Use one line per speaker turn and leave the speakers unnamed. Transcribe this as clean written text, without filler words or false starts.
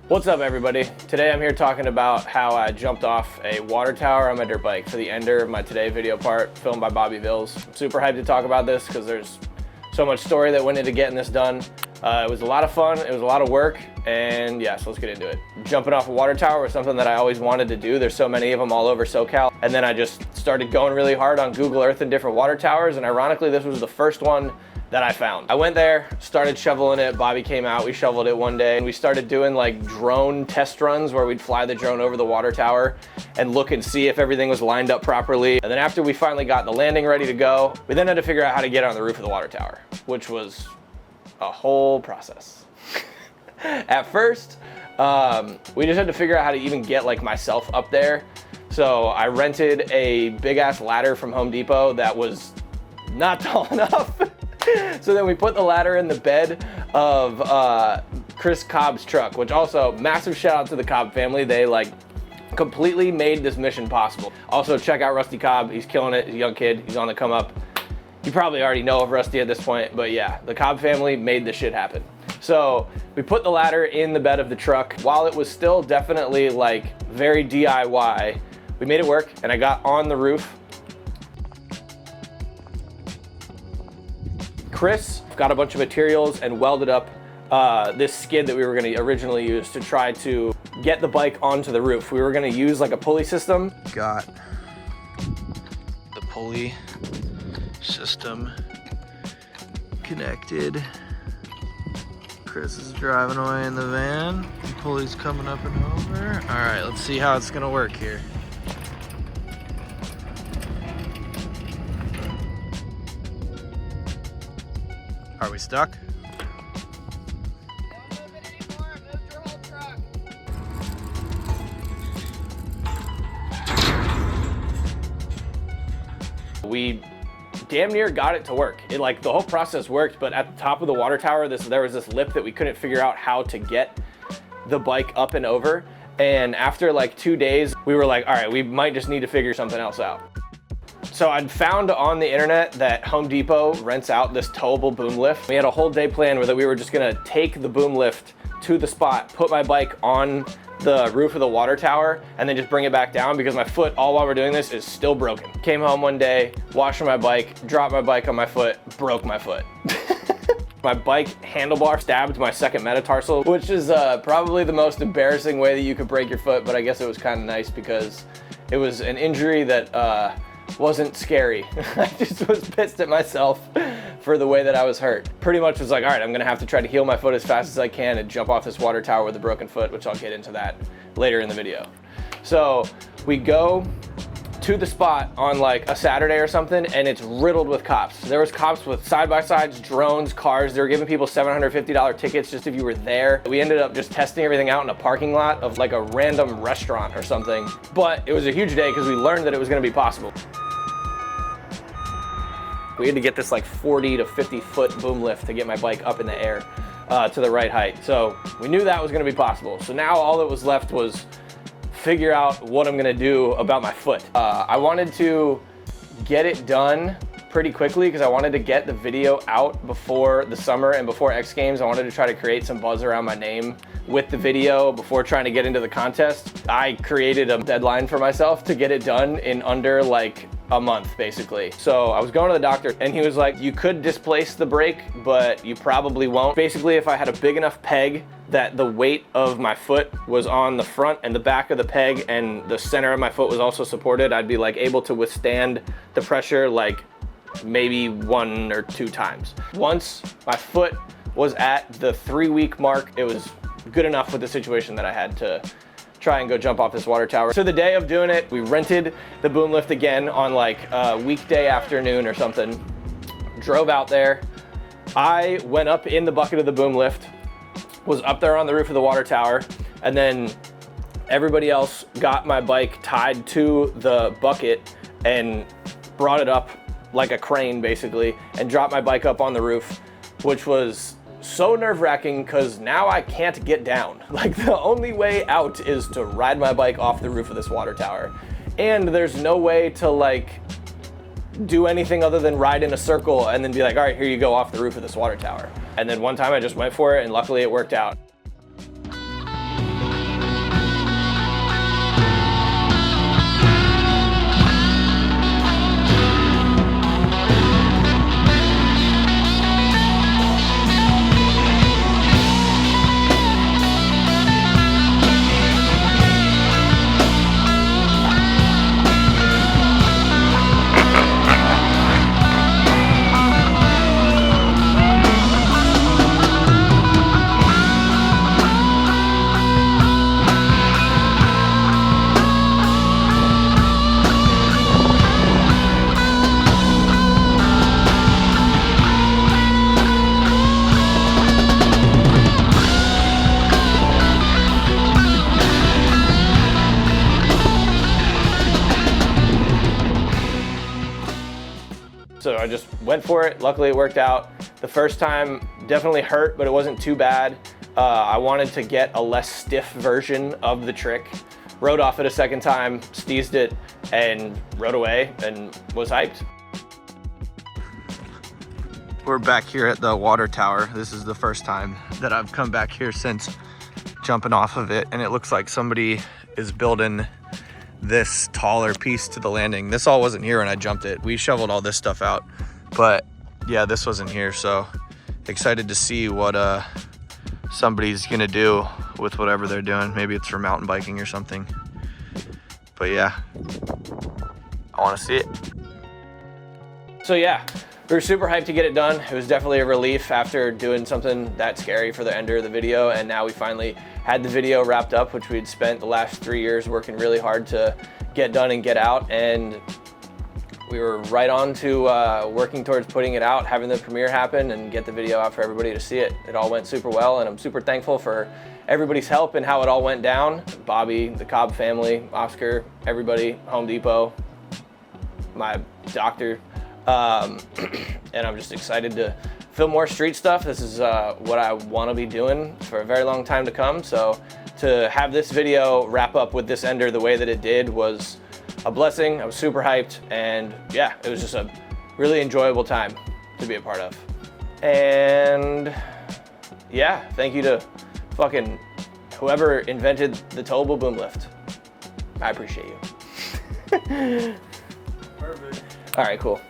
What's up, everybody? Today I'm here talking about how I jumped off a water tower on my dirt bike for the ender of my Today video part, filmed by Bobby Bils. I'm super hyped to talk about this because there's so much story that went into getting this done. It was a lot of fun, it was a lot of work, and yeah, so let's get into it. Jumping off a water tower was something that I always wanted to do. There's so many of them all over SoCal. And then I just started going really hard on Google Earth and different water towers, and ironically, this was the first one that I found. I went there, started shoveling it. Bobby came out, we shoveled it one day, and we started doing like drone test runs where we'd fly the drone over the water tower and look and see if everything was lined up properly. And then after we finally got the landing ready to go, we then had to figure out how to get on the roof of the water tower, which was a whole process. At first, we just had to figure out how to even get like myself up there. So I rented a big ass ladder from Home Depot that was not tall enough. So then we put the ladder in the bed of Chris Cobb's truck, which also massive shout out to the Cobb family. They like completely made this mission possible. Also check out Rusty Cobb, he's killing it, he's a young kid, he's on the come up. You probably already know of Rusty at this point, but yeah, the Cobb family made this shit happen. So we put the ladder in the bed of the truck. While it was still definitely like very DIY, we made it work and I got on the roof. Chris got a bunch of materials and welded up this skid that we were gonna originally use to try to get the bike onto the roof. We were gonna use like a pulley system.
Got the pulley system connected. Chris is driving away in the van. The pulley's coming up and over. All right, let's see how it's gonna work here. Are we stuck?
Don't move it anymore, move your whole truck. We damn near got it to work. It like the whole process worked, but at the top of the water tower, there was this lip that we couldn't figure out how to get the bike up and over. And after like 2 days, we were like, all right, we might just need to figure something else out. So I'd found on the internet that Home Depot rents out this towable boom lift. We had a whole day plan where we were just gonna take the boom lift to the spot, put my bike on the roof of the water tower, and then just bring it back down because my foot, all while we're doing this, is still broken. Came home one day, washing my bike, dropped my bike on my foot, broke my foot. My bike handlebar stabbed my second metatarsal, which is probably the most embarrassing way that you could break your foot, but I guess it was kind of nice because it was an injury that wasn't scary. I just was pissed at myself for the way that I was hurt. Pretty much was like, all right, I'm gonna have to try to heal my foot as fast as I can and jump off this water tower with a broken foot, which I'll get into that later in the video. So we go to the spot on like a Saturday or something, and it's riddled with cops. There was cops with side-by-sides, drones, cars. They were giving people $750 tickets just if you were there. We ended up just testing everything out in a parking lot of like a random restaurant or something. But it was a huge day because we learned that it was gonna be possible. We had to get this like 40 to 50 foot boom lift to get my bike up in the air to the right height. So we knew that was gonna be possible. So now all that was left was figure out what I'm gonna do about my foot. I wanted to get it done pretty quickly because I wanted to get the video out before the summer and before X Games. I wanted to try to create some buzz around my name with the video before trying to get into the contest. I created a deadline for myself to get it done in under like a month, basically. So I was going to the doctor and he was like, you could displace the brake, but you probably won't. Basically, if I had a big enough peg that the weight of my foot was on the front and the back of the peg and the center of my foot was also supported, I'd be like able to withstand the pressure like maybe 1 or 2 times. Once my foot was at the 3-week mark, it was good enough with the situation that I had to try and go jump off this water tower. So the day of doing it, we rented the boom lift again on like a weekday afternoon or something, drove out there. I went up in the bucket of the boom lift, was up there on the roof of the water tower, and then everybody else got my bike tied to the bucket and brought it up like a crane basically, and dropped my bike up on the roof, which was so nerve-wracking because now I can't get down. Like the only way out is to ride my bike off the roof of this water tower. And there's no way to like do anything other than ride in a circle and then be like, all right, here you go off the roof of this water tower. And then one time I just went for it and luckily it worked out. So I just went for it. Luckily it worked out. The first time definitely hurt, but it wasn't too bad. I wanted to get a less stiff version of the trick. Rode off it a second time, steezed it, and rode away and was hyped.
We're back here at the water tower. This is the first time that I've come back here since jumping off of it, and it looks like somebody is building this taller piece to the landing. This all wasn't here when I jumped it. We shoveled all this stuff out, but yeah, this wasn't here. So excited to see what somebody's gonna do with whatever they're doing. Maybe it's for mountain biking or something. But yeah, I wanna see it.
So yeah, we were super hyped to get it done. It was definitely a relief after doing something that scary for the ender of the video, and now we finally had the video wrapped up, which we'd spent the last 3 years working really hard to get done and get out, and we were right on to working towards putting it out, having the premiere happen, and get the video out for everybody to see it. It all went super well, and I'm super thankful for everybody's help and how it all went down. Bobby, the Cobb family, Oscar, everybody, Home Depot, my doctor. And I'm just excited to film more street stuff. This is what I want to be doing for a very long time to come. So to have this video wrap up with this ender the way that it did was a blessing. I was super hyped, and yeah, it was just a really enjoyable time to be a part of. And yeah, thank you to fucking whoever invented the towable boom lift. I appreciate you.
Perfect.
All right, cool.